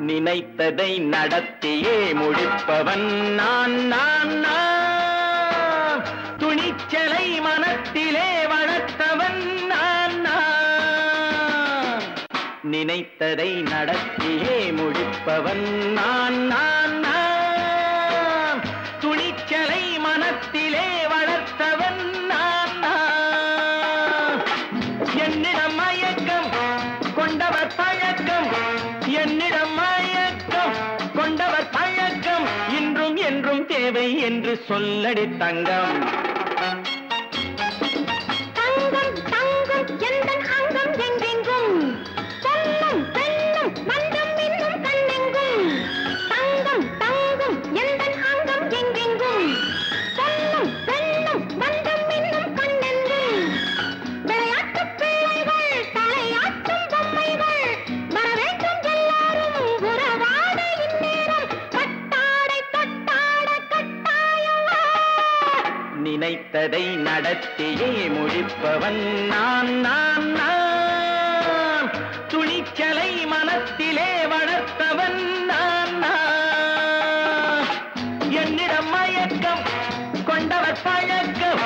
நினைத்ததை நடத்தியே முடிப்பவன் நான் நான் நான். துணிச்சலை மனத்திலே வளர்த்தவன் நான் நான். நினைத்ததை நடத்தியே முடிப்பவன் நான் நான் நான். துணிச்சலை மனத்திலே வளர்த்தவன் நான் நான். என்னிடம் மயக்கம் கொண்டவர் பழக்கம், என்னிடம் மயக்கம் கொண்டவர் பழக்கம், இன்றும் என்றும் தேவை என்று சொல்லடி தங்கம். தங்கம் தங்கம் எந்தன் அங்கம் எங்கெங்கும், பொன்னும் பெண்ணும் மந்தம் இன்னும் கண்ணெங்கும். தங்கம் தங்கம் எந்தன் அங்கம் எங்கெங்கும், பொன்னும் பெண்ணும் மந்தம் இன்னும் கண்ணெங்கும். விளையாட்டு பிள்ளைகள் தலையாட்டும் பொம்மைகள், வர வேண்டும் எல்லாரும் உறவாட இந்நேரம். பட்டாடை தொட்டாட கட்டாயமா. நினைத்ததை நடத்தியே முடிப்பவன் நான் நான் நான். துணிச்சலை மனத்திலே வளர்த்தவன் நான் நான். என்னிடம் மயக்கம் கொண்டவர் பழக்கம்,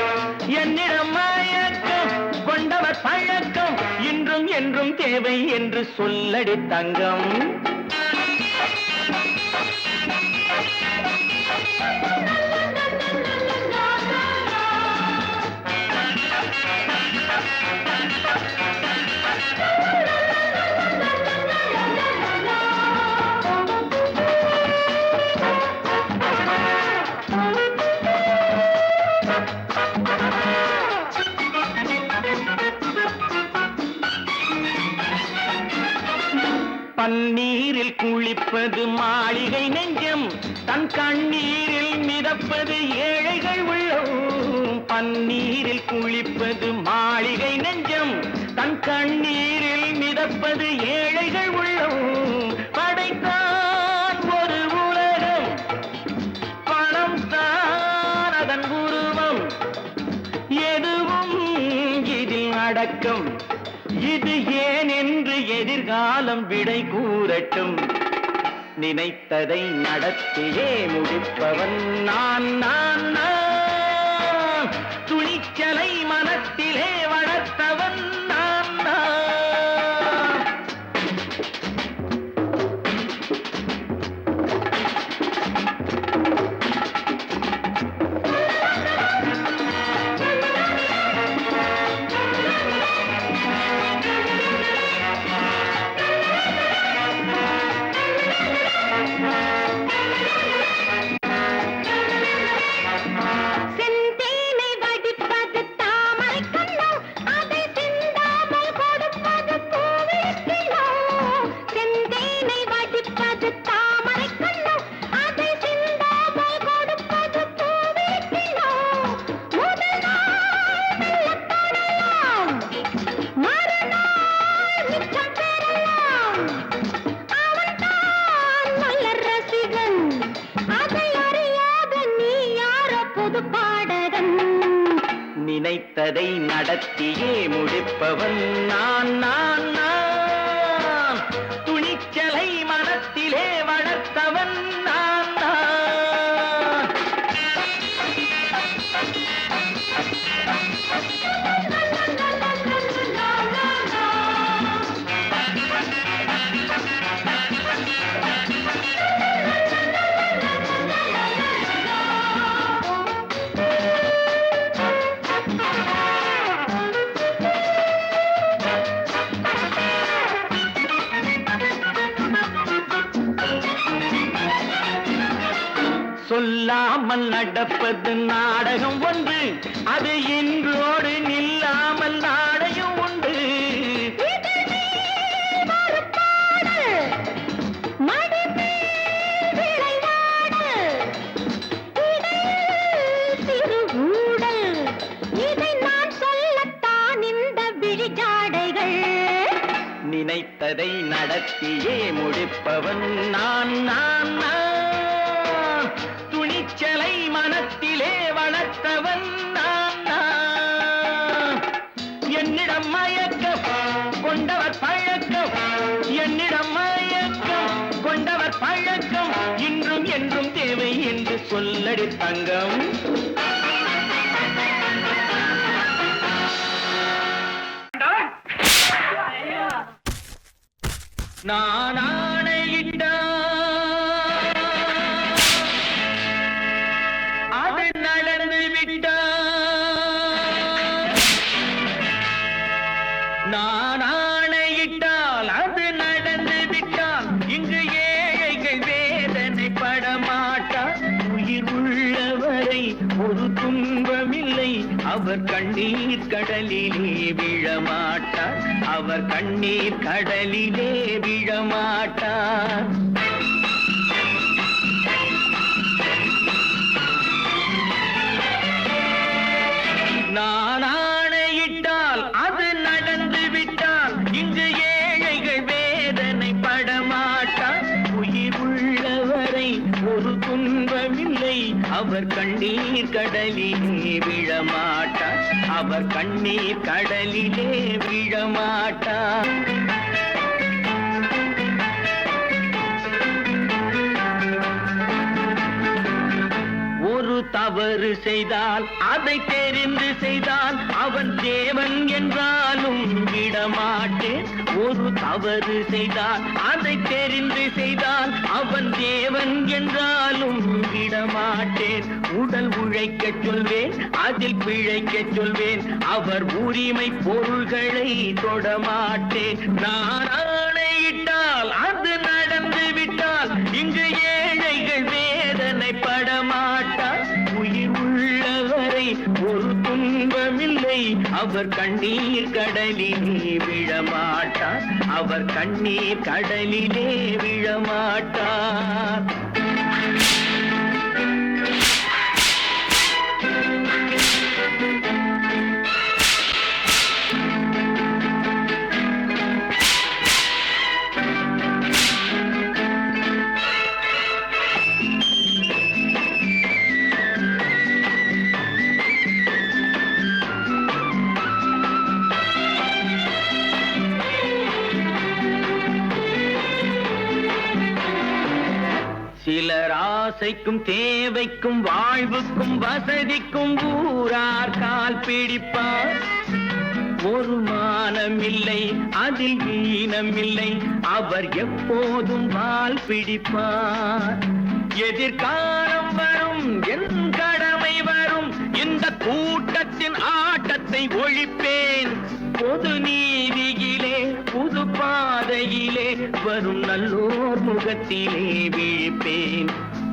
என்னிடம் மயக்கம் கொண்டவர் பழக்கம், இன்றும் என்றும் தேவை என்று சொல்லடி தங்கம். பன்னீரில் குளிப்பது மாளிகை நெஞ்சம், தன் கண்ணீரில் மிதப்பது ஏழைகள் உள்ளம். பன்னீரில் குளிப்பது மாளிகை நெஞ்சம், தன் கண்ணீரில் மிதப்பது ஏழைகள் உள்ளம். படைத்தான் ஒரு உலகம், பணம் தான் அதன் உருவம், எதுவும் இதில் அடக்கம். இது ஏன் என்று எதிர்காலம் விடை கூறட்டும். நினைத்ததை நடத்தியே முடிப்பவன் நான் நான் நான். துணிச்சலை மனத்திலே வளர்த்தவன் நான் நான். செந்தேனை வடிப்பது தாமரை கண்ணம், அதை சிந்தாமல் கொடுப்பது பூவிக்கிளம். செந்தேனை வடிப்பது தாமரை கண்ணம், அதை சிந்தாமல் கொடுப்பது பூவிக்கிளம். முதல் நாள் மெல்லத் தொடலாம், மறுநாள் மிச்சம் பெறலாம். அவன்தான் மலர் ரசிகன், அதை அறியாத நீ யாரோ புது பாடகன். நினைத்ததை நடத்தியே முடிப்பவன் நான் நான் நான். துணிச்சலை மனத்திலே வளர்த்தவன் நான் நான். சொல்லாமல் நடப்பது நாடகம் ஒன்று, அது இன்றோடு நில்லாமல் நாடையும் உண்டு. நினைத்ததை நடத்தியே முடிப்பவன் நான் நான் நான் துணிச்சலை மனத்திலே வளர்த்தவன் நான் நான் என்னிடம் மயக்கம் கொண்டவர் பழக்கம் என்னிடம் மயக்கம் கொண்டவர் பழக்கம் இன்றும் என்றும் தேவை என்று சொல்லடி தங்கம் நான் ஆணையிட்டால் அது நடந்து விட்டால் நான் ஆணையிட்டால் அது நடந்து விட்டால் இங்கு ஏழைகள் வேதனை படமாட்டார் உயிர் உள்ளவரை ஒரு துன்பமில்லை அவர் கண்ணீர் கடலிலே விழமாட்டார் அவர் கண்ணீர் கடலிலே விழமாட்டார் நான் ஆணையிட்டால் அது நடந்து விட்டால் இங்கு ஏழைகள் வேதனை படமாட்டார் உயிர் உள்ளவரை ஒரு துன்பமில்லை அவர் கண்ணீர் கடலிலே விழமாட்டார் அவர் கண்ணீர் கடலிலே விழமாட்டார் ஒரு தவறு செய்தால் அதை தெரிந்து செய்தால் அவன் தேவன் என்றாலும் விடமாட்டேன் ஒரு தவறு செய்தால் அதை தெரிந்து செய்தால் அவன் தேவன் என்றாலும் விடமாட்டேன் உடல் உழைக்கச் சொல்வேன் அதில் பிழைக்கச் சொல்வேன் அவர் உரிமை பொருள்களை தொடமாட்டேன் நான் ஆணையிட்டால் அது நடந்து விட்டால் இங்கு ஏழைகள் வேதனை படமாட்டார் உயிர் உள்ளவரை ஒரு துன்பமில்லை அவர் கண்ணீர் கடலிலே விழமாட்டார் அவர் கண்ணீர் கடலிலே விழமாட்டார் சிலர் ஆசைக்கும் தேவைக்கும் வாழ்வுக்கும் வசதிக்கும் ஊரார் கால் பிடிப்பார் ஒரு மானமில்லை அதில் ஈனமில்லை அவர் எப்போதும் வால் பிடிப்பார் எதிர்காலம் வரும் என் கடமை வரும் இந்த கூட்டத்தின் ஆட்டத்தை ஒழிப்பேன் பொது நீதியிலே புது பாதையிலே வரும் நல்லோர் முகத்திலே விழிப்பேன்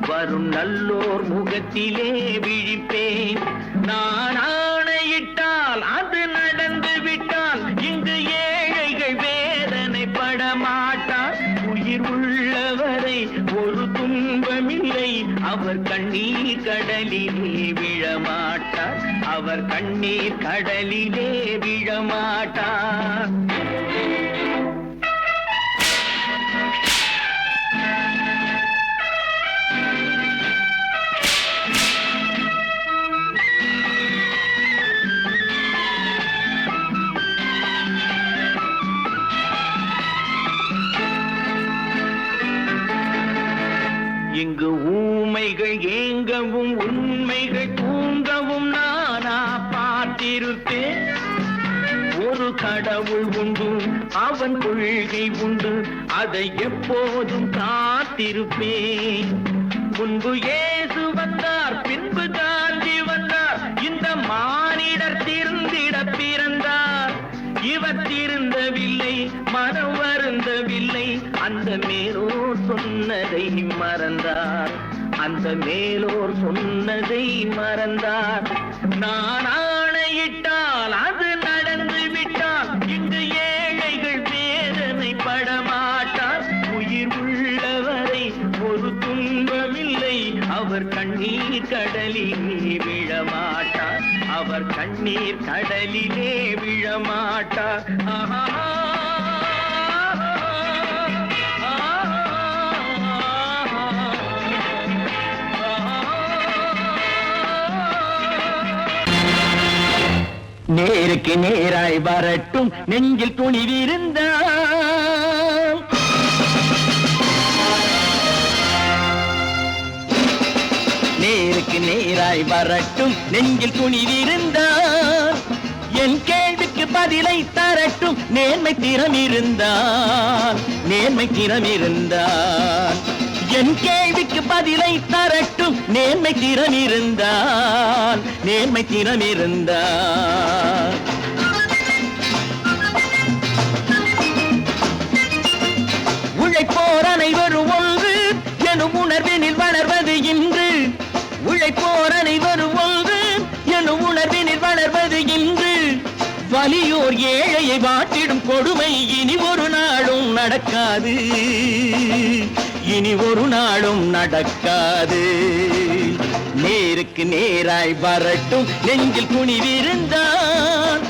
வரும் நல்லோர் முகத்திலே விழிப்பேன் நான் ஆணையிட்டால் அது நடந்து விட்டால் இங்கு ஏழைகள் வேதனை படமாட்டார் உயிர் உள்ளவரை ஒரு துன்பமில்லை அவர் கண்ணீர் கடலிலே விழமாட்டார் அவர் கண்ணீர் கடலிலே விழமாட்டார் இங்கு ஊமைகள் ஏங்கவும் உண்மைகள் தூங்கவும் நானா பார்த்திருப்பேன் ஒரு கடவுள் உண்டு அவன் கொள்கை உண்டு அதை எப்போதும் காத்திருப்பேன் முன்பு இயேசு வந்தார் பின்பு காந்தி வந்தார் இந்த மானிடர் திருந்திட பிறந்தார் இவர் திருந்தவில்லை மனம் வருந்தவில்லை அந்த மேலோர் சொன்னதை மறந்தார் அந்த மேலோர் சொன்னதை மறந்தார் நான் ஆணையிட்டால் அது நடந்து விட்டால் இங்கு ஏழைகள் வேதனை படமாட்டார் உயிர் உள்ளவரை ஒரு துன்பமில்லை அவர் கண்ணீர் கடலிலே விழமாட்டார் அவர் கண்ணீர் கடலிலே விழமாட்டார் நேருக்கு நேராய் வரட்டும் நெஞ்சில் துணிவிருந்தால் நேருக்கு நேராய் வரட்டும் நெஞ்சில் துணிவிருந்தால் என் கேள்விக்கு பதிலை தரட்டும் நேர்மை திறமிருந்தால் என் கேள்விக்கு பதிலை தரட்டும் நேர்மை திறமிருந்தால் உழைப்போர் அனைவரும் ஒன்று எனும் உணர்வினில் வளர்வது இன்று உழைப்போர் அனைவரும் ஒன்று எனும் உணர்வினில் வளர்வது இன்று வலியோர் ஏழையை வாட்டிடும் கொடுமை இனி ஒரு நாளும் நடக்காது நேருக்கு நேராய் வரட்டும் நெஞ்சில் துணிவிருந்தால்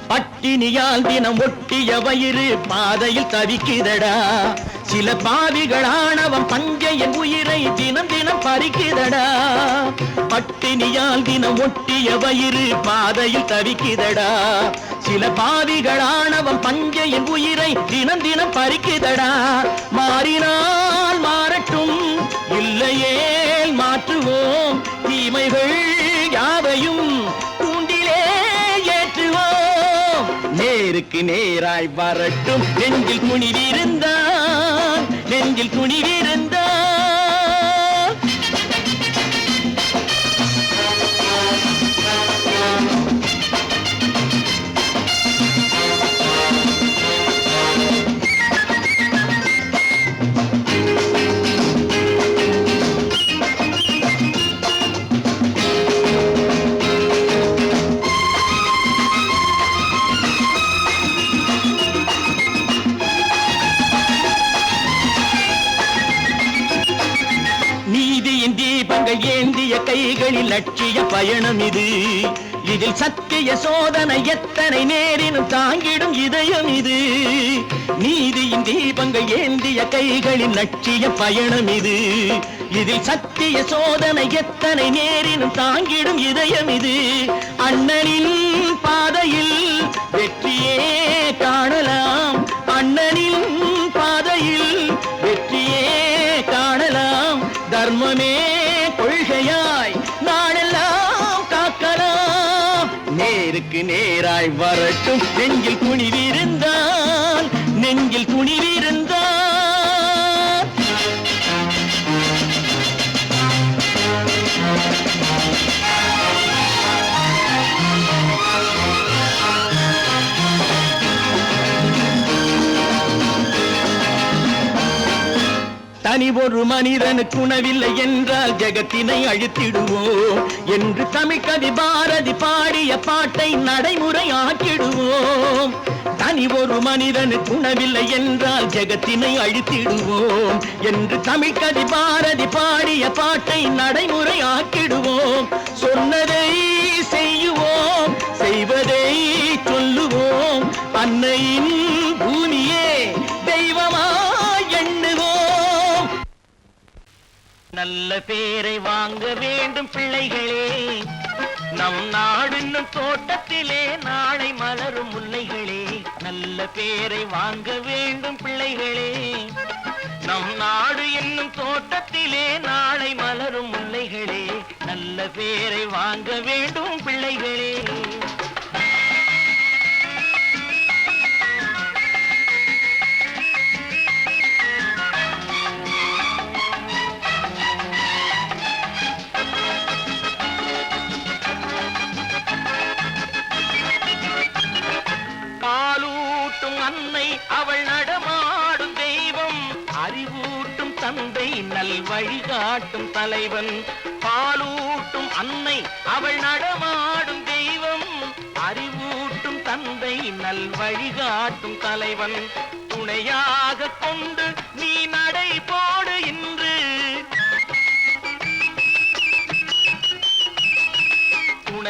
பட்டினியால் தினம் ஒட்டிய வயிறு பாதையில் தவிக்குதடா சில பாவிகளானவன் பஞ்சையின் உயிரை தினம் தினம் பறிக்குதடா பட்டினியால் தினம் ஒட்டிய வயிறு பாதையில் தவிக்குதடா சில பாவிகளானவன் பஞ்சையின் உயிரை தினம் தினம் பறிக்குதடா மாறினால் மாறட்டும் இல்லையே மாற்றுவோம் தீமைகள் யாவையும் நேருக்கு நேராய் வரட்டும் நெஞ்சில் துணிவிருந்தால் தீபங்கள் ஏந்திய கைகளில் லட்சிய பயணம் இதில் சத்திய சோதனை எத்தனை நேரினும் தாங்கிடும் இதயம் இது நீதியின் தீபங்கள் ஏந்திய கைகளில் லட்சிய பயணம் இதில் சத்திய சோதனை எத்தனை நேரினும் தாங்கிடும் இதயம் இது அண்ணனின் பாதையில் வெற்றியே காணலாம் அண்ணனின் பாதையில் வெற்றியே காணலாம் தர்மமே கொள்கையாய் நாளெல்லாம் காக்கலாம் நேருக்கு நேராய் வரட்டும் நெஞ்சில் துணிவிருந்தால் தனி ஒரு மனிதனுக்கு உணவில்லை என்றால் ஜெகத்தினை அழித்திடுவோம் என்று தமிழ்கவி பாரதி பாடிய பாட்டை நடைமுறையாக்கிடுவோம் தனி ஒரு மனிதனுக்கு உணவில்லை என்றால் ஜெகத்தினை அழித்திடுவோம் என்று தமிழ்கவி பாரதி பாடிய பாட்டை நடைமுறையாக்கிடுவோம் சொன்னதை செய்யுவோம் செய்வதை சொல்லுவோம் அன்னையின் பூமியே தெய்வமா நல்ல பேரை வாங்க வேண்டும் பிள்ளைகளே நம் நாடு என்னும் தோட்டத்திலே நாளை மலரும் முல்லைகளே நல்ல பேரை வாங்க வேண்டும் பிள்ளைகளே நம் நாடு என்னும் தோட்டத்திலே நாளை மலரும் முல்லைகளே நல்ல பேரை வாங்க வேண்டும் பிள்ளைகளே அன்னை அவள் நடமாடும் தெய்வம் அறிவூட்டும் தந்தை நல் வழிகாட்டும் தலைவன் பாலூட்டும் அன்னை அவள் நடமாடும் தெய்வம் அறிவூட்டும் தந்தை நல் வழிகாட்டும் தலைவன் துணையாக கொண்டு நீ நடை போடு இன்று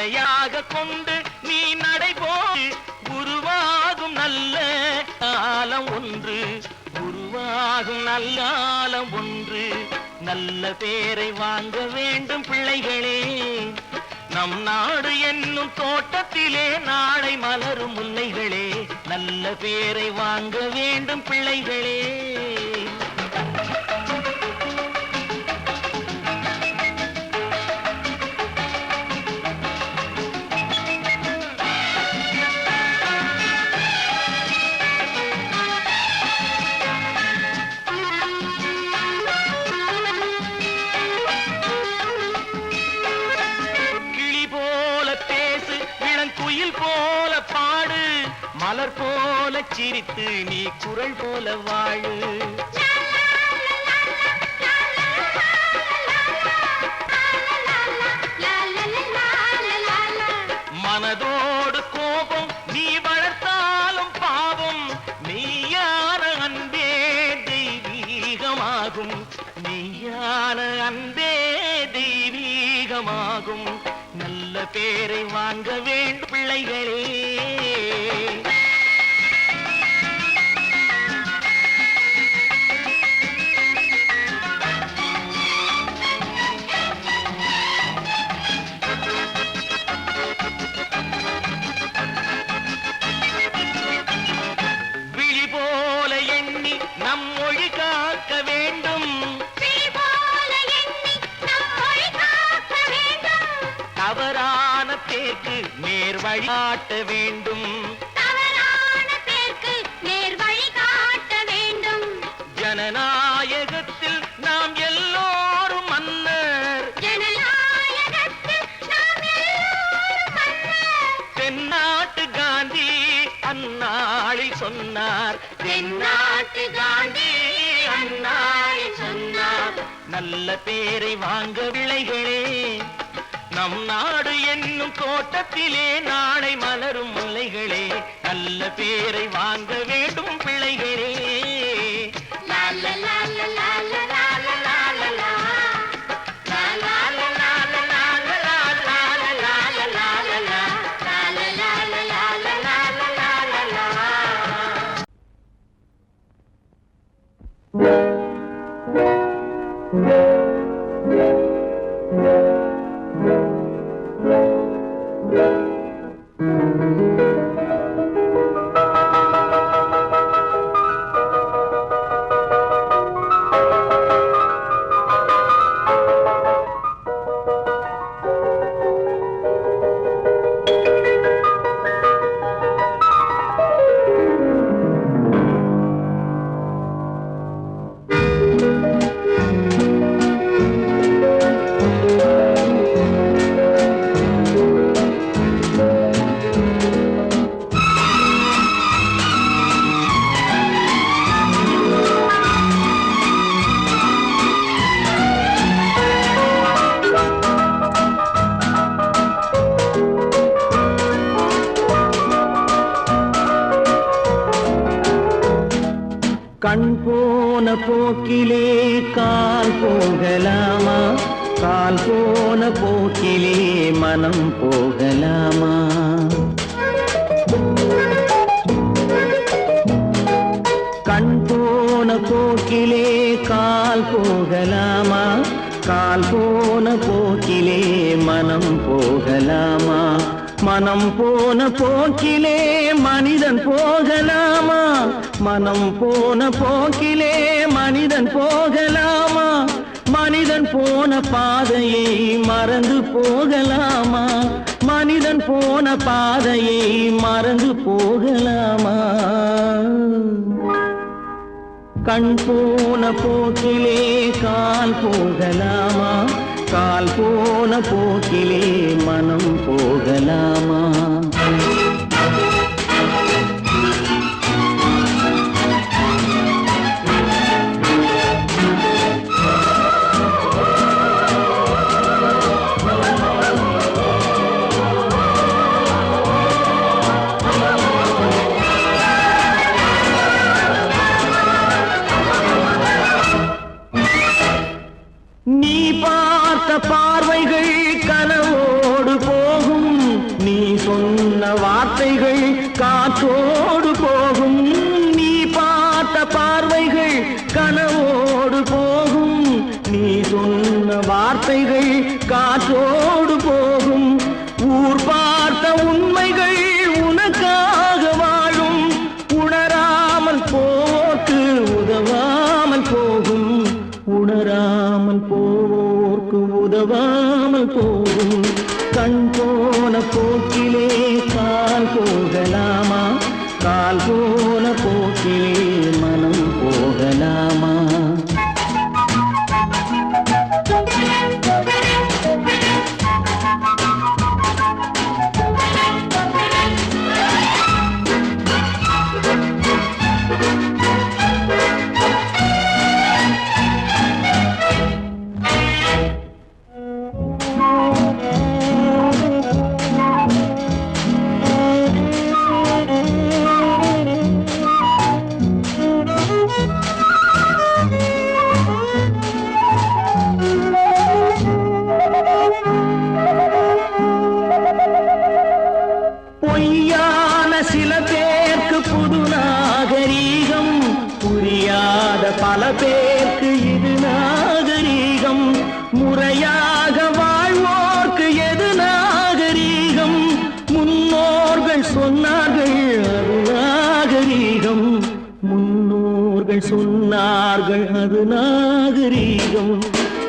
துணையாக கொண்டு நீ நடைபோடு உருவாகும் நல்ல காலம் ஒன்று, உருவாகும் நல்ல காலம் ஒன்று. நல்ல பேரை வாங்க வேண்டும் பிள்ளைகளே, நம் நாடு என்னும் தோட்டத்திலே நாளை மலரும் முல்லைகளே. நல்ல பேரை வாங்க வேண்டும் பிள்ளைகளே. குயில் போல பாடு, மலர் போல சிரித்து நீ குரல் போல வாழு. மனதோடு கோபம் நீ வளர்த்தாலும் பாவம், மெய்யான அன்பே தெய்வீகமாகும், மெய்யான அன்பே தெய்வீகமாகும். நல்ல பேரை வாங்க வேண்டும் பிள்ளைகளே. விழி போல எண்ணி நம் மொழி காக்க வேண்டும், தவறான பேருக்கு நேர் வழி காட்ட வேண்டும், தவறான பேருக்கு நேர் வழி காட்ட வேண்டும். ஜனநாயகத்தில் நாம் எல்லோரும் மன்னர், ஜனநாயகத்தில் நாம் எல்லோரும் மன்னர். தென்னாட்டு காந்தி அந்நாளில் சொன்னார், தென்னாட்டு காந்தி அந்நாளில் சொன்னார். நல்ல பேரை வாங்க பிள்ளைகளே, நம் நாடு என்னும் தோட்டத்திலே நாளை மலரும் முல்லைகளே. நல்ல பேரை வாங்க வேண்டும் பிள்ளைகளே. கண் போன போக்கிலே கால் போகலாமா, கால் போன போக்கிலே மனம் போகலாமா. கண் போன போக்கிலே கால் போகலாமா, கால் போன போக்கிலே மனம் போகலாமா. மனம் போன போக்கிலே மனிதன் போகலாமா, மனம் போன போக்கிலே மனிதன் போகலாமா. மனிதன் போன பாதையை மறந்து போகலாமா, மனிதன் போன பாதையை மறந்து போகலாமா. கண் போன போக்கிலே கால் போகலாமா, கால் போன போக்கிலே மனம் போகலாமா. நீ பார்த்த பார்வைகள் கனவோடு போக வார்த்தைகள் காற்றோடு போகும், நீ பார்த்த பார்வைகள் கனவோடு போகும். நீ சொன்ன வார்த்தைகள் காற்றோடு போகும், ஊர் பார்த்த உண்மைகள் உனக்காக வாழும். உணராமல் போக்கு உதவாமல் போகும், உணராமல் போக்கு உதவாமல் போகும். கண் போன போக்கிலே கால் போகலாமா, கால் போன போக்கிலே மனம் போகலாமா? பொய்யான சில பேருக்கு புது நாகரீகம், புரியாத பல பேருக்கு இது நாகரீகம். முறையாக வாழ்வோர்க்கு எது நாகரீகம்? முன்னோர்கள் சொன்னார்கள் அது நாகரீகம், முன்னோர்கள் சொன்னார்கள் அது நாகரீகம்.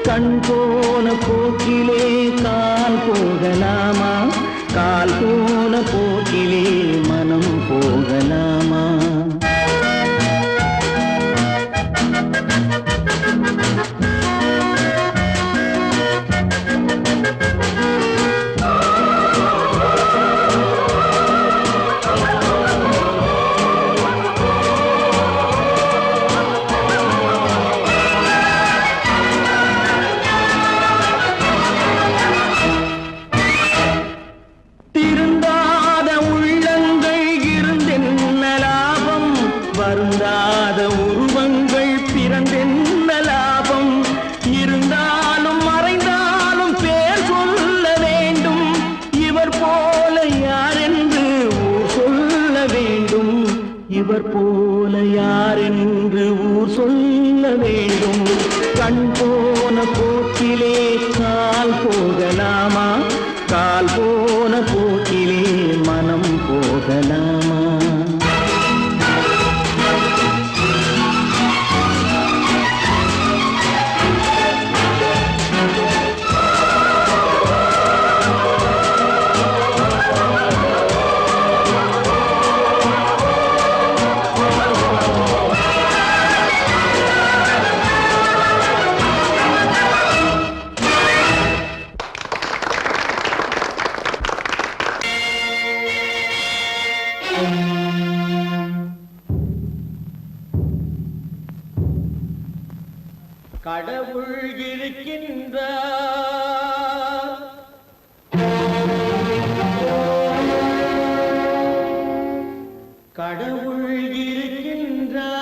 கண் போன போக்கிலே கால் போகலாமா, கால் போன போக்கிலே மனம் போகலாமா? திருந்தாத உள்ளங்கள் இருந்தென்ன லாபம், வருந்தாத உருவங்கள் பிறந்தென்ன லாபம்? இருந்தாலும் மறைந்தாலும் பேர் சொல்ல வேண்டும், இவர் போல யாரென்று ஊர் சொல்ல வேண்டும், இவர் போல யாரென்று ஊர் சொல்ல வேண்டும். கண் போன போக்கிலே கால் போகலாமா, கால் போன போக்கிலே மனம் போகலாமா? கடவுள் இருக்கின்றார், கடவுள் இருக்கின்றார்.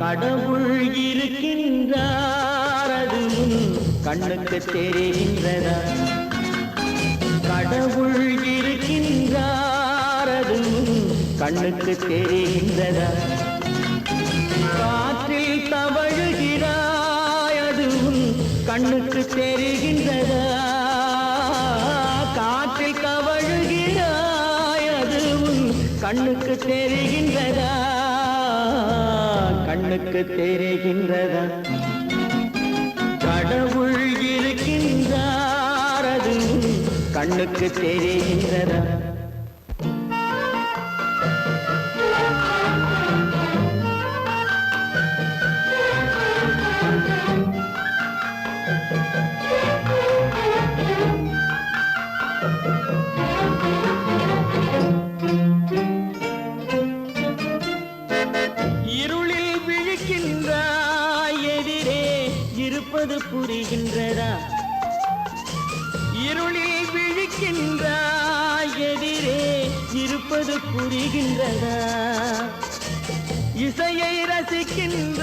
கடவுள் இருக்கின்றார், அது கண்ணுக்கு தெரிகின்றதா? கடவுள் இருக்கின்றார், அது கண்ணுக்கு தெரிகின்றதா? காற்றில் தவழுகிறாய், அது கண்ணுக்கு தெரிகின்றதா? காற்றில் தவழுகிறாய், அது கண்ணுக்கு தெரிகின்றதா? கண்ணுக்கு தெரிகின்றதா? கடவுள் இருக்கின்றார், அது கண்ணுக்கு தெரிகின்றதா? இருளில் விழிக்கின்றாய், எதிரே இருப்பது புரிகின்றதா? இருளில் விழிக்கின்ற புரிகின்றதா இசையை ரசிக்கின்ற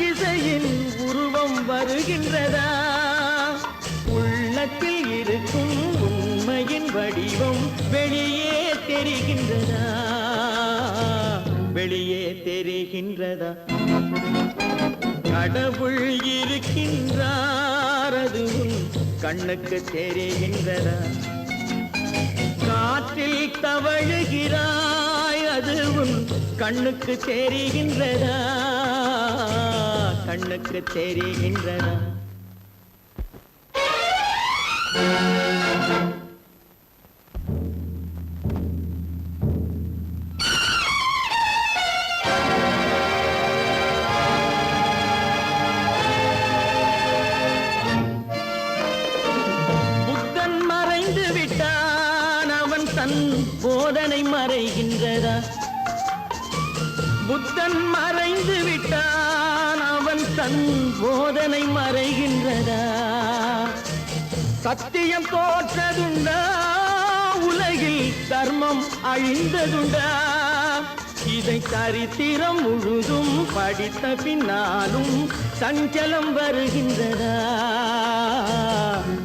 இசையின் உருவம் வருகின்றதா உள்ளத்தில் இருக்கும் உண்மையின் வடிவம் வெளியே தெரிகின்றதா வெளியே தெரிகின்றதா கடவுள் இருக்கின்றார் அது உன் கண்ணுக்கு தெரிகின்றதா காற்றில் தவழுகிறாய் அது உன் கண்ணுக்கு தெரிகின்றதா கண்ணுக்கு தெரிகின்றதா போதனை மறைகின்றதா புத்தன் மறைந்து விட்டான் அவன் தன் போதனை மறைகின்றதா சத்தியம் தோற்றதுண்டா உலகில் தர்மம் அழிந்ததுண்டா இதை சரித்திரம் முழுதும் படித்த பின்னாலும் சஞ்சலம் வருகின்றதா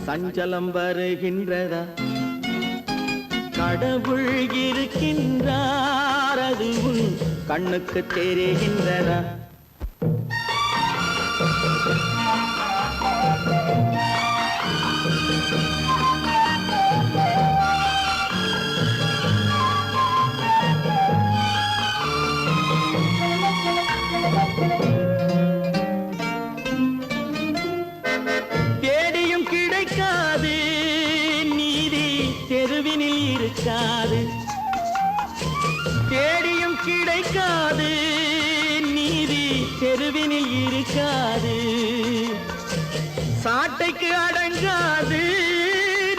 சஞ்சலம் வருகின்றதா கடவுள் இருக்கின்றார் அது உன் கண்ணுக்கு தெரிகின்றதா தேடியும் கிடைக்காது நீதி தெருவினில் இருக்காது தேடியும் கிடைக்காது நீதி தெருவினில் இருக்காது சாட்டைக்கு அடங்காது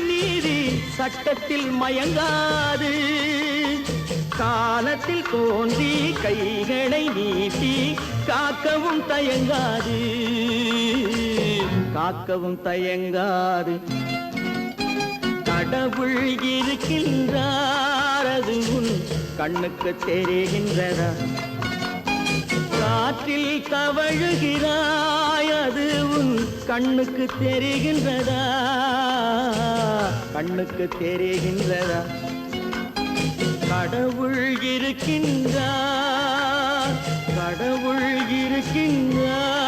நீதி சட்டத்தில் மயங்காது காலத்தில் தோன்றி கைகளை நீட்டி காக்கவும் தயங்காது காக்கவும் தயங்காது கடவுள் இருக்கின்றார் அது உன் கண்ணுக்கு தெரிகின்றதா காற்றில் தவழுகிறாய் அது உன் கண்ணுக்கு தெரிகின்றதா கண்ணுக்கு தெரிகின்றதா கடவுள் இருக்கின்றார் கடவுள் இருக்கின்றார்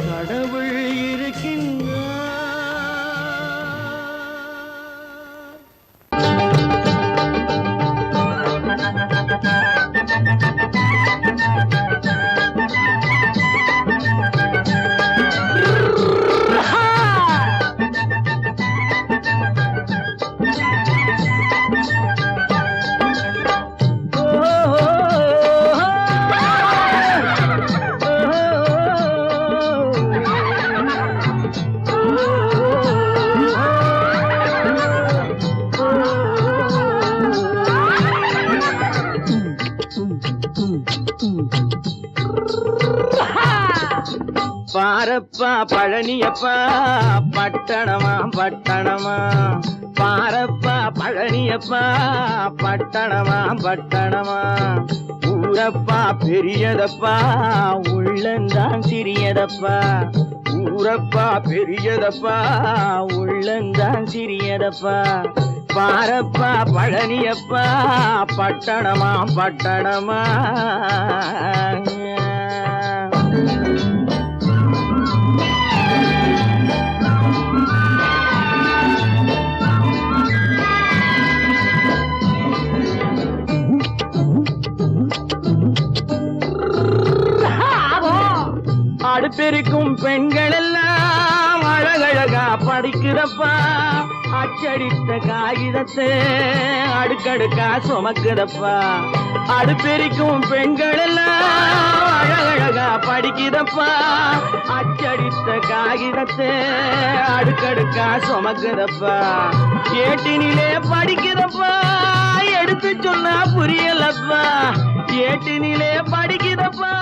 கடவுள் இருக்கின்றார் பாரப்பா பழனியப்பா பட்டணமா பட்டணமா பாரப்பா பழனியப்பா பட்டணமா பட்டணமா ஊரப்பா பெரியதப்பா உள்ளந்தான் சிறியதப்பா ஊரப்பா பெரியதப்பா உள்ளந்தான் சிறியதப்பா பாரப்பா பழனியப்பா பட்டணமா பட்டணமா அடுப்பெருக்கும் பெண்கள் எல்லாம் அழகழகா படிக்கிறப்பா அச்சடித்த காகிதத்தை அடுக்கடுக்கா சுமக்குதப்பா அடுப்பெருக்கும் பெண்கள் எல்லாம் அழகழகா படிக்கிறப்பா அச்சடித்த காகிதத்தை அடுக்கடுக்கா சுமக்குதப்பா ஏட்டினிலே படிக்கிறப்பா எடுத்து சொன்னா புரியலப்பா ஏட்டினிலே படிக்கிறப்பா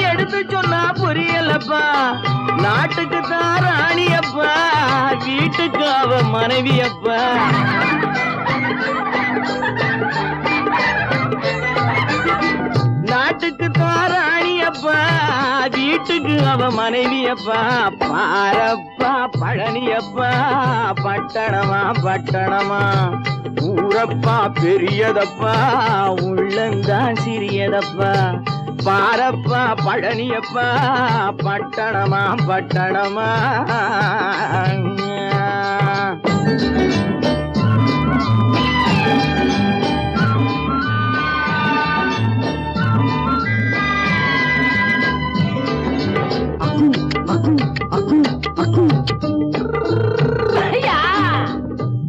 எடுத்து சொன்னா புரியலப்பா நாட்டுக்கு தான் ராணியப்பா வீட்டுக்கு அவ மனைவியப்பா நாட்டுக்கு தாராணியப்பா, வீட்டுக்கு அவ மனைவியப்பா. பாரப்பா பழனியப்பா, பட்டணமா பட்டணமா. ஊரப்பா பெரியதப்பா, உள்ளந்தான் சிறியதப்பா. பாரப்பா பழனியப்பா, பட்டணமா பட்டணமா.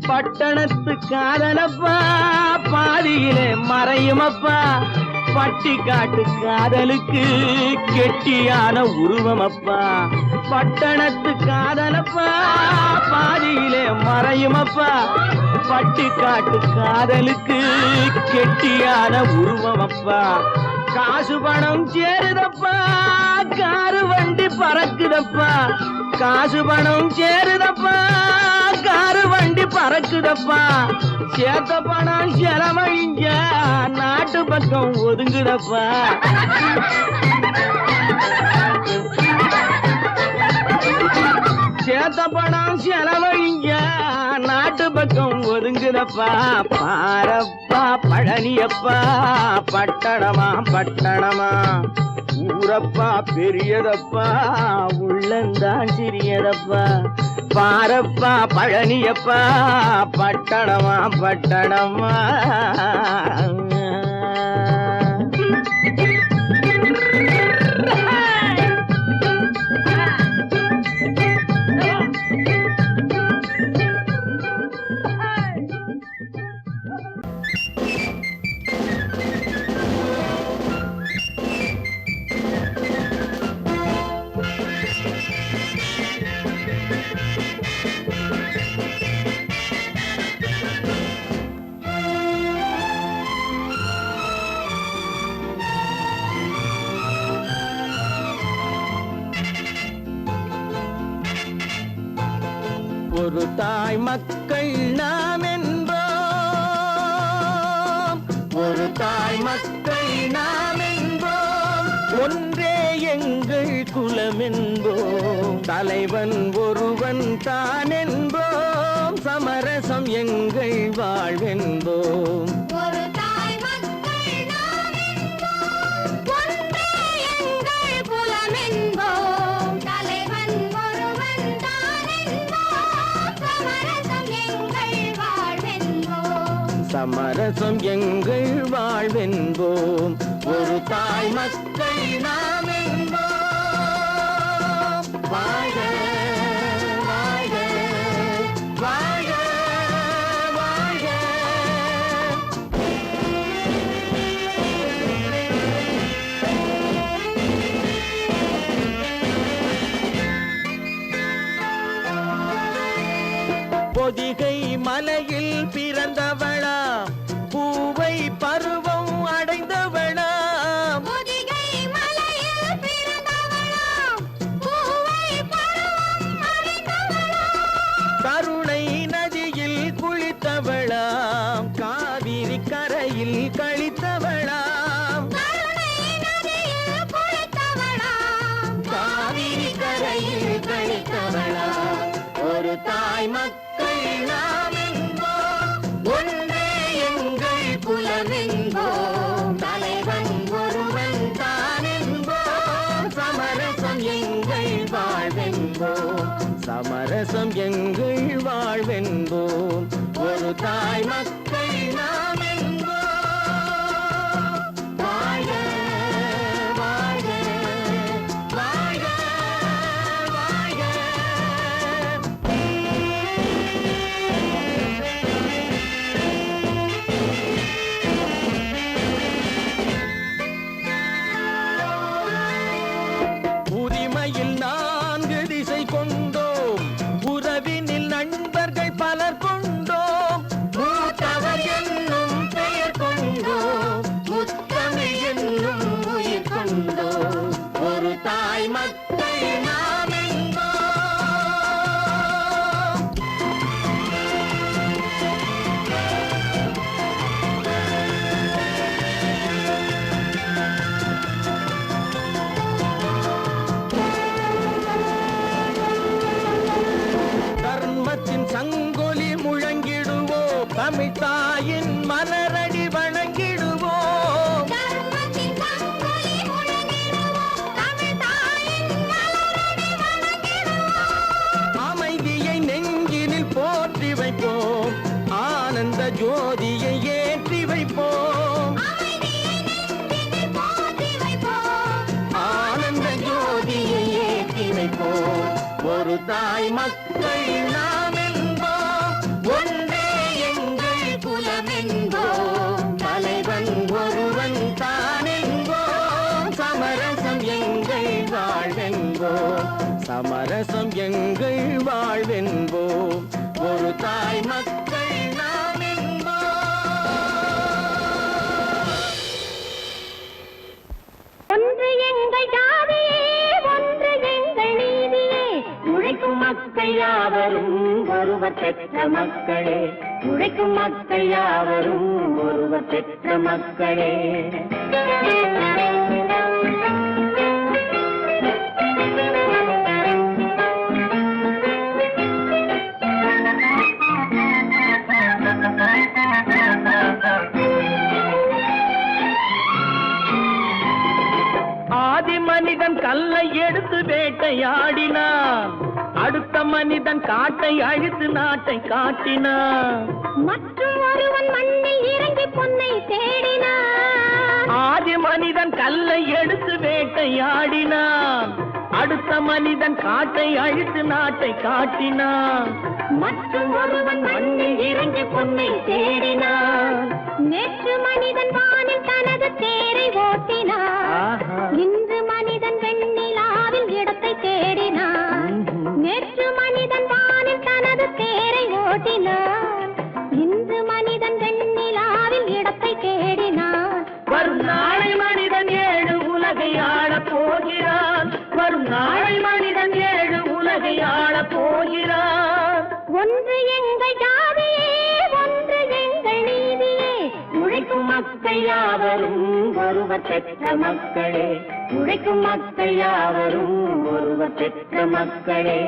பட்டணத்து காதலப்பா, பாதியிலே மறையுமப்பா. பட்டி காட்டு காதலுக்கு கெட்டியான உருவமப்பா. பட்டணத்து காதலப்பா, பாதியிலே மறையுமப்பா. பட்டி காட்டு காதலுக்கு கெட்டியான உருவமப்பா. காசு பணம் சேருதப்பா, காரு வண்டி பறக்குதப்பா. காசு பணம் சேருதப்பா, காரு வண்டி பறக்குதப்பா. சேத்த பணம் செலவழிஞ்ச நாட்டு பக்கம் ஒதுங்குதப்பா. சேத்த பணம் செலவழிஞ்ச நாட்டு பக்கம் ஒதுங்குதப்பா. பாரப்பா பழனியப்பா, பட்டணமா பட்டணமா. ஊரப்பா பெரியதப்பா, உள்ளந்தான் சிறியதப்பா. பாரப்பா பழனியப்பா, பட்டணமா பட்டணமா. ஒரு தாய் மக்கள் நாம் என்போம், ஒரு தாய் மக்கள் நாம் என்போம். ஒன்றே எங்கள் குலம் என்போம், தலைவன் ஒருவன் தான் என்போம். சமரசம் எங்கள் வாழ்வென்போம். ஒரு தாய் மக்கள் நாம் என்போம், ஒன்றே எங்கள் குலம் என்போம். தலைவன் ஒருவன் தான் என்போம். சமரசம் எங்கள் வாழ்வென்போம். சமரசம் எங்கள் வாழ்வென்போம். ஒரு தாய் மக்கள் நாம் என்போம். வாழ்க வாழ்க வாழ்க வாழ்க. பொதிகை மலையில் பிறந்தவளா, பூவை பருவம் அடைந்தவளா. பொதிகை மலையில் பிறந்தவளாம், பூவை பருவம் அடைந்தவளாம். கருணை நதியில் குளித்தவளாம், காவிரி கரையில் கழித்தவளாம். கருணை நதியில் குளித்தவளாம், காவிரி கரையில் கழித்தவளாம். ஒரு தாய் மக்கள் நாம் என்போம், ஒன்றே எங்கள் குலம் என்போம். தலைவன் ஒருவன் தான் என்போம். சமரசம் எங்கள் வாழ்வென்போம். சமரசம் எங்கள் வாழ்வென்போம். ஒரு தாய் மக்கள் நாம் என்போம். வாழ்க வாழ்க வாழ்க வாழ்க. உரிமையில் 4 திசை கொண்டோம், உறவினில் நண்பர்கள் பலர் கொண்டோம். மூத்த தர்மத்தின் சங்கொலி முழங்கிடுவோம், தமிழ் தாயின் மலரடி வணங்கிடுவோம். தர்மத்தின் சங்கொலி முழங்கிடுவோம், தமிழ் தாயின் மலரடி வணங்கிடுவோம். அமைதியை நெஞ்சினில் போற்றி வைப்போம், ஆனந்த ஜோதியை ஏற்றி வைப்போம். அமைதியை நெஞ்சினில் போற்றி வைப்போம், ஆனந்த ஜோதியை ஏற்றி வைப்போம். ஒரு தாய் மக்கள் நாம் என்போம், ஒன்றே எங்கள் குலம் என்போம். தலைவன் ஒருவன் தான் என்போம், சமரசம் எங்கள் வாழ்வென்போம். சமரசம் எங்கள் வாழ்வென்போம். ஒரு தாய் மக்கள் நாம் என்போம். ஒன்று எங்கள் ஜாதியே, ஒன்று எங்கள் நீதியே. உழைக்கும் மக்கள் யாவரும் ஒருவர் பெற்ற மக்களே, உழைக்கும் மக்கள் யாவரும் ஒருவர் பெற்ற மக்களே. ஆதி மனிதன் கல்லை எடுத்து வேட்டையாடினான், அடுத்த மனிதன் காட்டை அழித்து நாட்டை காட்டினான். மற்றும் ஒருவன் மண்ணில் இறங்கி பொன்னை தேடினான். ஆதி மனிதன் கல்லை எடுத்து வேட்டையாடினான், அடுத்த மனிதன் காட்டை அழித்து நாட்டை காட்டினான். மற்றும் ஒருவன் மண்ணில் இறங்கி பொன்னை தேடினான். நேற்று மனிதன் வானில் தனது தேரை ஓட்டினான், இன்று மனிதன் வெண்ணிலாவில் இடத்தை தேடினான். நேற்று மனிதன் வானில் தனது தேரை ஓட்டினான், இன்று மனிதன் வெண்ணிலாவில் இடத்தை தேடினான். வரும் நாளை மனிதன் ஏழு உலகை ஆளப் போகிறான், வரும் நாளை மனிதன் ஏழு உலகை ஆளப் போகிறான். ஒன்று எங்கள் ஜாதியே, ஒன்று எங்கள் நீதியே. உழைக்கும் மக்கள் யாவரும் ஒருவர் பெற்ற மக்களே, உழைக்கும் மக்கள் யாவரும் ஒருவர் பெற்ற மக்களே.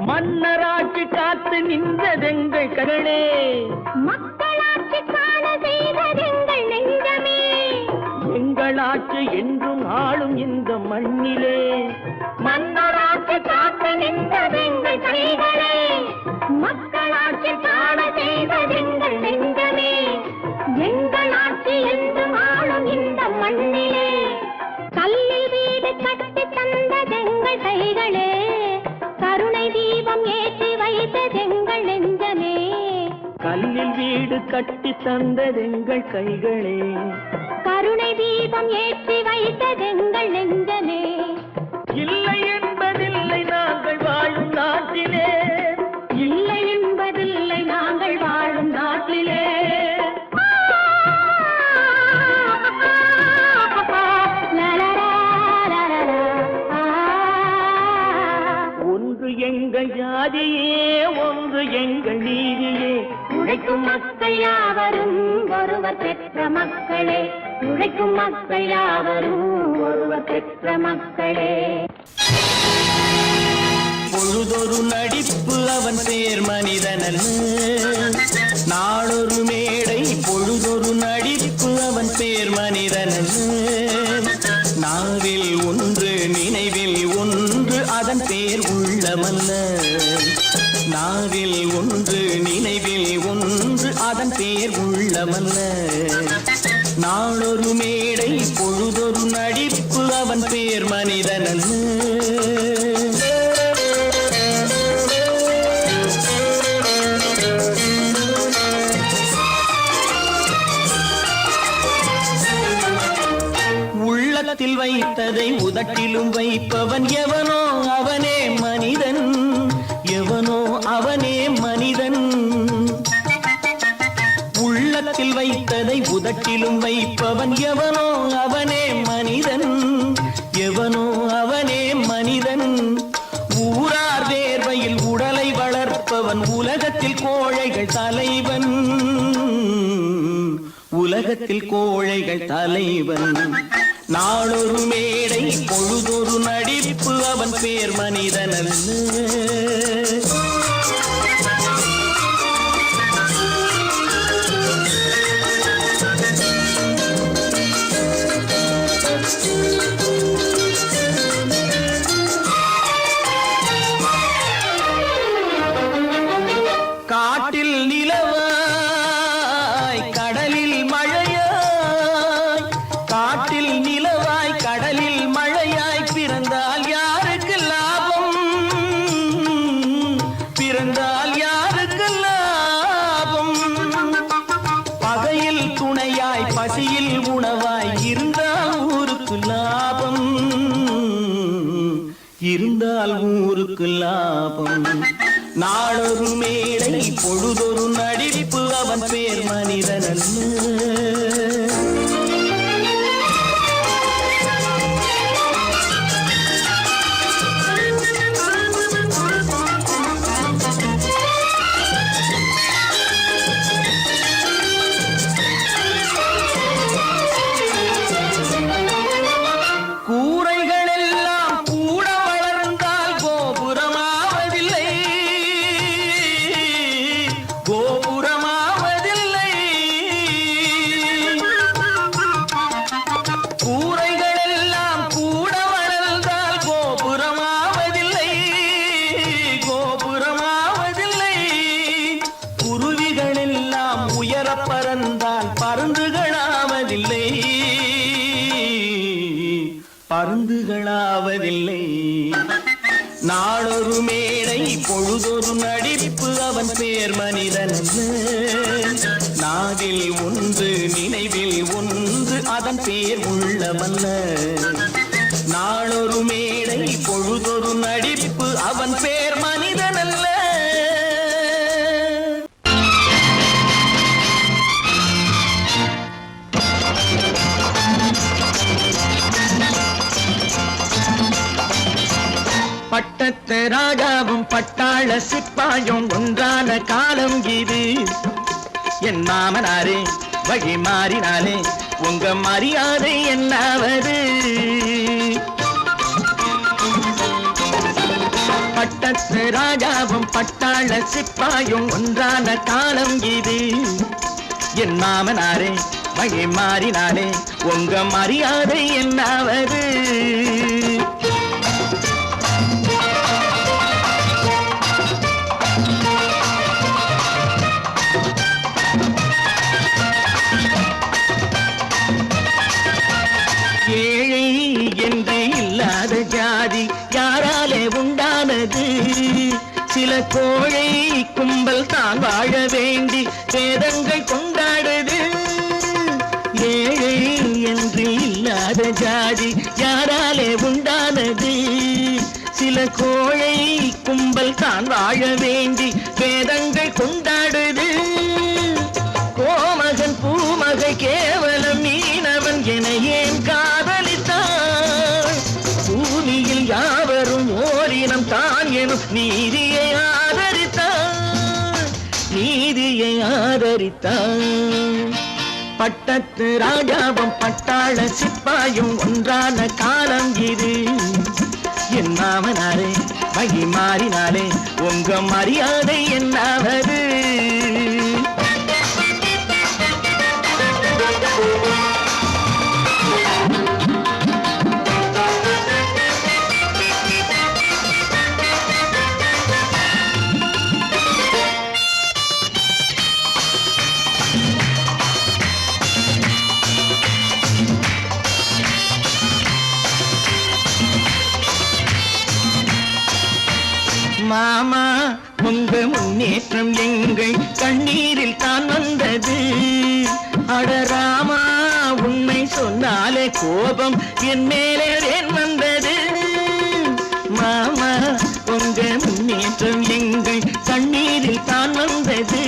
மன்னராட்சி காத்து நின்றதெங்கள் கரணே, மக்களாட்சி காண செய்ததெங்கள் நெஞ்சமே. எங்களாட்சி என்றும் ஆளும் இந்த மண்ணிலே. மன்னராட்சி காத்து நின்றதெங்கள் கைகளே, மக்களாட்சி காண செய்ததெங்கள் நெஞ்சமே. எங்களாட்சி என்றும் ஆளும் இந்த மண்ணிலே. கல்லில் வீடு கட்டி தந்ததெங்கள் கைகளே, கருணை தீபம் ஏற்றி வைத்ததெங்கள் நெஞ்சமே. கல்லில் வீடு கட்டி தந்ததெங்கள் கைகளே, கருணை தீபம் ஏற்றி வைத்ததெங்கள் நெஞ்சமே. இல்லை என்பதில்லை நாங்கள் வாழும் நாட்டிலே, இல்லை என்பதில்லை நாங்கள் வாழும் நாட்டிலே. ஒன்று எங்கள் ஜாதியே, ஒன்று எங்கள் நீதியே. உழைக்கும் மக்கள் யாவரும் ஒருவர் பெற்ற மக்களே, உழைக்கும் மக்கள் யாவரும் ஒருவர் பெற்ற மக்களே. பொழுதொரு நடிப்பு அவன் பேர் மனிதனல்ல, நாளொரு மேடை பொழுதொரு நடிப்பு அவன் பேர் மனிதனல்ல. நாவில் ஒன்று நினைவில் ஒன்று அதன் பேர் உள்ளமல்ல, நாவில் ஒன்று நினைவில் ஒன்று அதன் பேர் உள்ளமல்ல. நாளொரு மேடை பொழுதொரு நடிப்பு அவன் பேர் மனிதனல்ல. உள்ளத்தில் வைத்ததை உதட்டிலும் வைப்பவன் எவனோ அவனே மனிதன், எவனோ அவனே மனிதன். உள்ளத்தில் வைத்ததை உதட்டிலும் வைப்பவன் எவனோ அவனே மனிதன், எவனோ அவனே மனிதன். ஊரார் வேர்வையில் அவன் உலகத்தில் கோழைகள் தலைவன், உலகத்தில் கோழைகள் தலைவன். நாளொரு மேடை பொழுதொரு நடிப்பு அவன் பேர் மனிதனல்ல. காட்டில் நிலவாய் கடலில் மழையாய், காட்டில் நிலவாய் கடலில் மழையாய் பிறந்தால் யாருக்கு லாபம், பிறந்தால் யாருக்கு லாபம். பகையில் துணையாய் பசியில் உணவாய் இருந்தால் ஊருக்கு லாபம், இருந்தால் ஊருக்கு லாபம். நாளொரு மேடை பொழுதொரு நடிப்பு அவன் பேர் மனிதனல்ல. பறந்தால் பருந்துகளாவதில்லை, பருந்துகளாவதில்லை. நாளொரு மேடை பொழுதொரு நடிப்பு அவன் பேர் மனிதனல்ல. நாவில் ஒன்று நினைவில் ஒன்று அதன் பேர் உள்ளவல்ல. நாளொரு மேடை பொழுதொரு நடிப்பு அவன் பேர் மனிதனல்ல. பட்டத்து ராஜாவும் பட்டாள சிப்பாயும் ஒன்றான காலம் இது. என் மாமனாரே வழி மாறினாலே உங்க மரியாதை என்னாவது? பட்டத்து ராஜாவும் பட்டாள சிப்பாயும் ஒன்றான காலம் இது. என் மாமனாரே வழி மாறினாலே உங்க மரியாதை என்னாவது? ஏழை என்று இல்லாத ஜாதி யாராலே உண்டானது? சில கோழை கும்பல் தான் வாழ வேண்டி வேதங்கள் கொண்டாடுது. ஏழை என்று இல்லாத ஜாதி யாராலே உண்டானது? சில கோழை கும்பல் தான் வாழ வேண்டி வேதங்கள் கொண்டாடுது. கோமகன் பூமகை கேவலம் மீனவன் என ஏன் காதலித்தான்? பூமியில் யாவரும் ஓரினம் தான் எனும் நீதியை ஆதரித்தான், நீதியை ஆதரித்தான். பட்டத்து ராஜாவும் பட்டாள சிப்பாயும் ஒன்றான காலம் இது. என் மாமனாரே வழி மாறினாலே உங்க மரியாதை என்னாவது? மாமா உங்க முன்னேற்றம் எங்கள் கண்ணீரில் தான் வந்தது. அடராமா உண்மை சொன்னாலே கோபம் என் மேலே ஏன் வந்தது? மாமா உங்க முன்னேற்றம் எங்கள் கண்ணீரில் தான் வந்தது.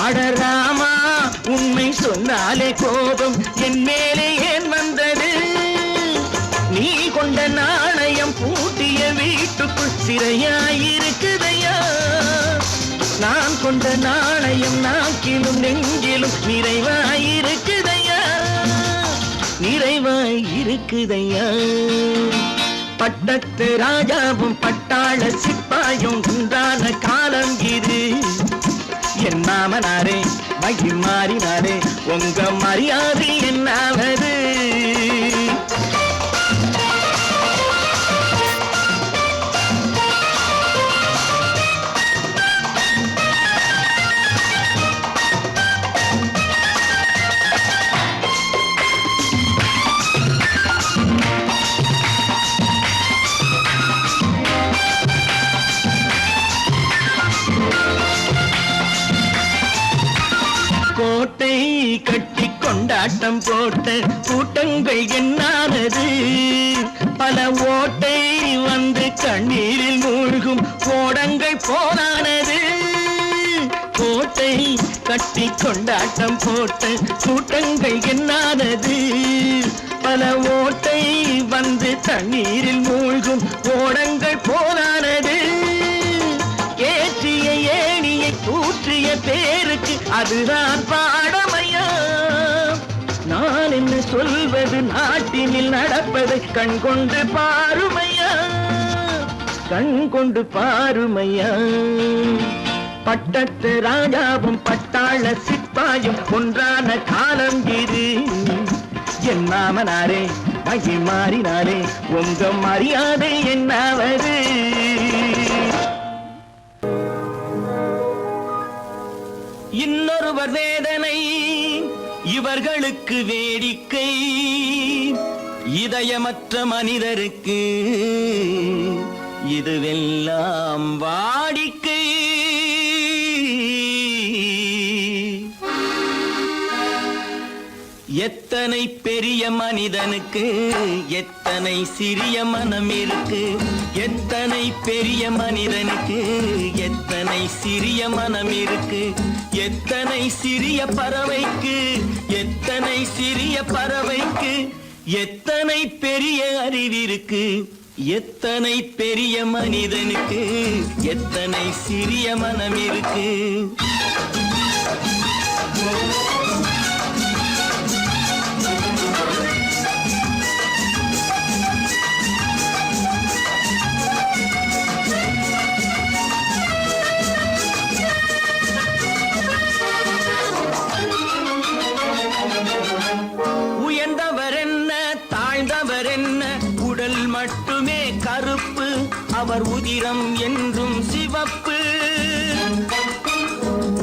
அடராமா உண்மை சொன்னாலே கோபம் என் மேலே ஏன் வந்தது? நீ கொண்ட நாணயம் பூட்டிய வீட்டுக்குள் சிறையாயிருக்குதையா? நாணயம் நாக்கிலும் நெஞ்சிலும் நிறைவாயிருக்குதையா, நிறைவாயிருக்குதையா. பட்டத்து ராஜாவும் பட்டாள சிப்பாயும் உண்டான காலம் இது. என் மாமனாரே மகி மாறினாரே, உங்க மரியாதை என்னாவது? கோட்டை கட்டி கொண்டாட்டம் போட்ட கூட்டங்கள் என்னானது? பல ஓட்டை வந்து கண்ணீரில் மூழ்கும் கோடங்கள் போனானது. கோட்டை கட்டி கொண்டாட்டம் போட்ட கூட்டங்கள் என்னானது? பல ஓட்டை வந்து தண்ணீரில் மூழ்கும் கோடங்கள் போனானது. ஏற்றிய ஏணியை கூற்றிய பேருக்கு அதுதான் பாடமையா? நான் என்ன சொல்வது, நாட்டினில் நடப்பதை கண்கொண்டு பாருமையா, கண்கொண்டு பாருமையா. பட்டத்து ராஜாவும் பட்டாள சிப்பாயும் ஒன்றான காலம் இது. என் மாமனாரே மகி மாறினாரே, உங்க மரியாதை என்னாவது? இன்னொருவர் வேதனை இவர்களுக்கு வேடிக்கை, இதயமற்ற மனிதருக்கு இதுவெல்லாம் வாடிக்கை. எத்தனை பெரிய மனிதனுக்கு எத்தனை சிறிய மனம் இருக்கு, எத்தனை பெரிய மனிதனுக்கு எத்தனை சிறிய மனம் இருக்கு. எத்தனை சிறிய பறவைக்கு எத்தனை சிறிய பறவைக்கு எத்தனை பெரிய அறிவிருக்கு. எத்தனை பெரிய மனிதனுக்கு எத்தனை சிறிய மனம் இருக்கு. மட்டுமே கருப்பு, அவர் உதிரம் என்றும் சிவப்பு.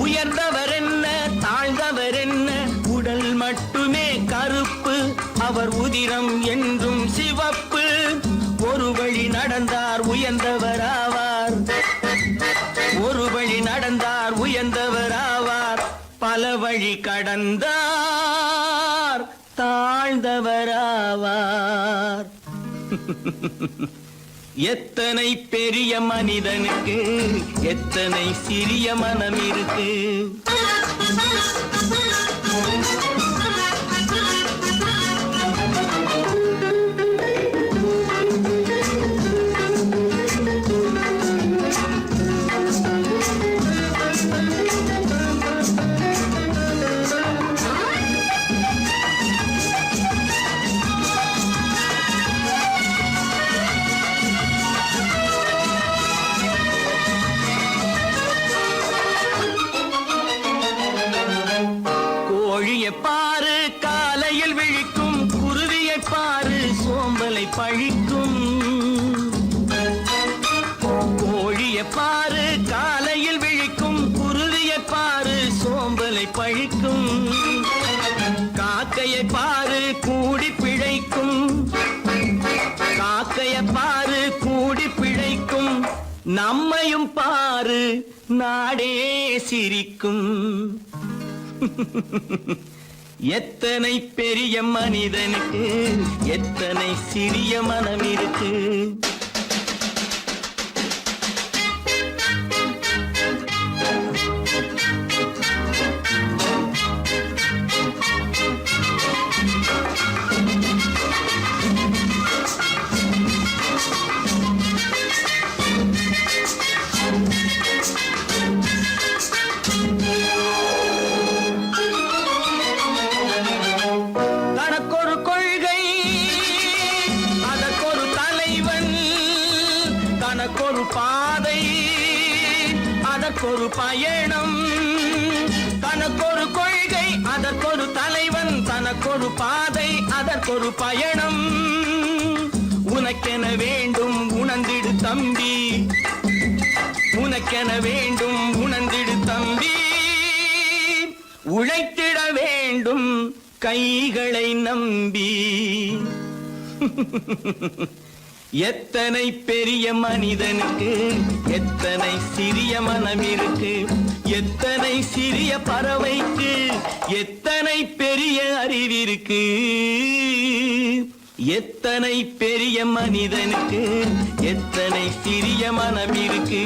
உயர்ந்தவர் என்ன தாழ்ந்தவர் என்ன, உடல் மட்டுமே கருப்பு, அவர் உதிரம் என்றும் சிவப்பு. ஒரு வழி நடந்தார் உயர்ந்தவராவார், ஒரு வழி நடந்தார் உயர்ந்தவராவார். பல வழி கடந்தார் தாழ்ந்தவராவார். எத்தனை பெரிய மனிதனுக்கு எத்தனை சிறிய மனம் இருக்கு. பாரு காலையில் விழிக்கும், குருவியை பாரு சோம்பலை பழிக்கும். கோழியை பாரு காலையில் விழிக்கும், குருவியை பாரு சோம்பலை பழிக்கும். காக்கையை பாரு கூடி பிழைக்கும், காக்கையை பாரு கூடி பிழைக்கும். நம்மையும் பாரு நாடே சிரிக்கும். எத்தனை பெரிய மனிதனுக்கு எத்தனை சிறிய மனம் இருக்கு. அதற்கொரு பயணம், தனக்கொரு கொள்கை அதற்கொரு தலைவன், தனக்கொரு பாதை அதற்கொரு பயணம். உனக்கென வேண்டும் உணர்ந்திடு தம்பி, உனக்கென வேண்டும் உணர்ந்திடு தம்பி. உழைத்திட வேண்டும் கைகளை நம்பி. எத்தனை பெரிய மனிதனுக்கு எத்தனை சிறிய மனம் இருக்கு, எத்தனை சிறிய பறவைக்கு எத்தனை பெரிய அறிவிருக்கு. எத்தனை பெரிய மனிதனுக்கு எத்தனை சிறிய மனம் இருக்கு.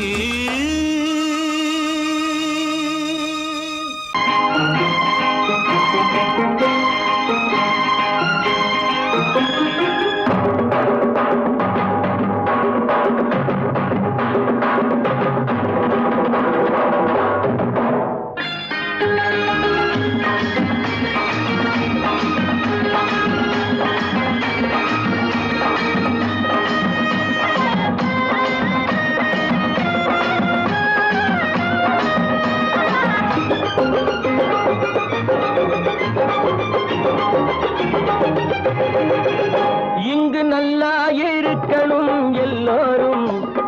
இங்கு நல்லா இருக்கணும் எல்லோரும்,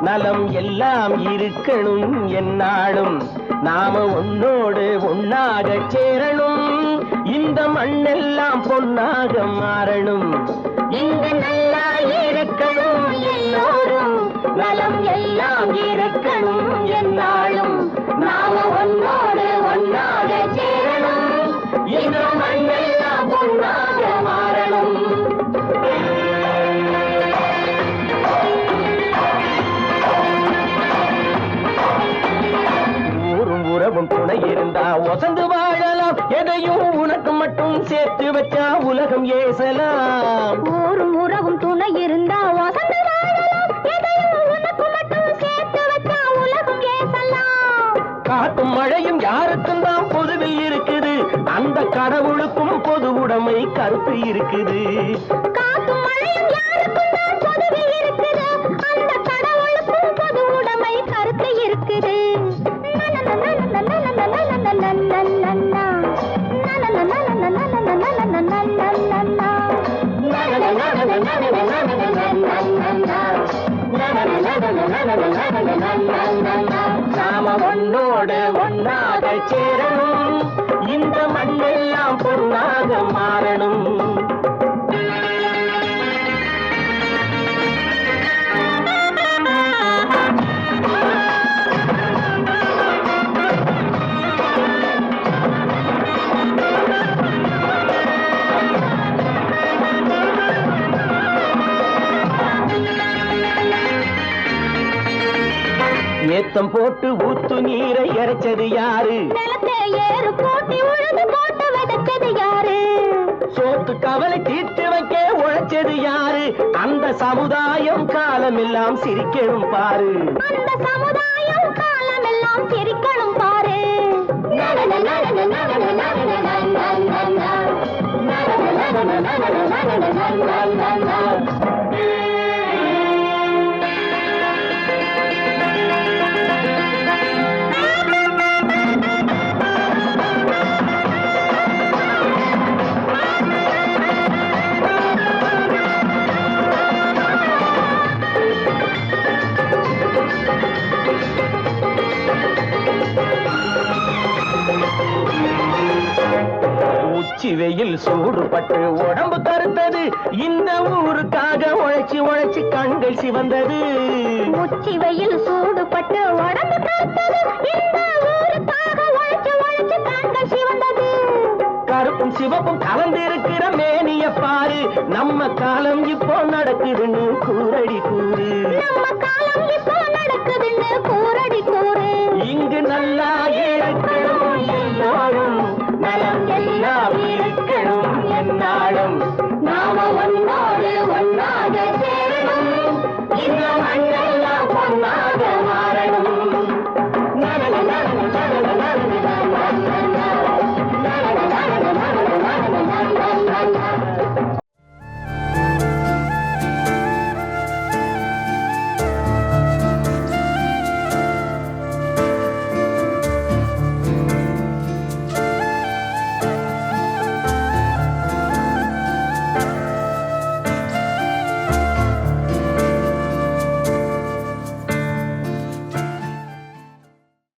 நலம் எல்லாம் இருக்கணும் என்னாலும். நாம ஒன்னோடு ஒன்னாக சேரணும், இந்த மண்ணெல்லாம் பொன்னாக மாறணும். இங்கு நல்லா இருக்கணும் எல்லோரும், நலம் எல்லாம் இருக்கணும் என்னாலும். நாம ஒன்னோடு ஒன்னாக சேரணும், இந்த மண்ணெல்லாம் பொன்னாக மாறணும். உறவும் துணை இருந்தா ஒசந்து வாழலாம், எதையும் உனக்கு மட்டும் சேர்த்து வச்சா உலகம் ஏசலாம். ஊரும் உறவும் துணை இருந்தா வசந்து வாழலாம், எதையும் உனக்கு மட்டும் சேர்த்து வச்சா உலகம் ஏசலாம். காத்தும் மழையும் யாருக்கும் தான் பொதுவில் இருக்குது, அந்த கடவுளுக்கும் பொது உடைமை கருத்து இருக்குது. காத்தும் மழையும் யாருக்கும் தான் பொதுவில் இருக்குது, அந்த கடவுளுக்கும் பொது உடைமை கருத்து இருக்குது. நாம ஒன்னோடு ஒன்னாக சேரணும், இந்த மண்ணெல்லாம் பொன்னாக மாறணும். ஏத்தம் போட்டு ஊத்து நீரை இறைச்சது யாரு, நிலத்தை ஏறு போட்டி உழுது போட்டு விதைச்சது யாரு, சோத்து கவலை தீர்த்து வைக்க உழைச்சது யாரு. அந்த சமுதாயம் காலமெல்லாம் சிரிக்கணும் பாரு, அந்த சமுதாயம் காலமெல்லாம் சிரிக்கணும் பாரு. உச்சி வெயில் சூடுபட்டு உடம்பு கருத்தது, இந்த ஊருக்காக உழைச்சி உழைச்சி கண்கள் சிவந்தது. உச்சி வெயில் சூடுபட்டு உடம்பு கருத்தது, இந்த ஊருக்காக உழைச்சி உழைச்சி கண்கள் சிவந்தது. கருப்பும் சிவப்பும் கலந்திருக்கிற மேனிய பாரு, நம்ம காலம் இப்போ நடக்குதுன்னு கூரடி கூறு, நம்ம காலம் இப்போ நடக்குதுன்னு கூரடி கூறு.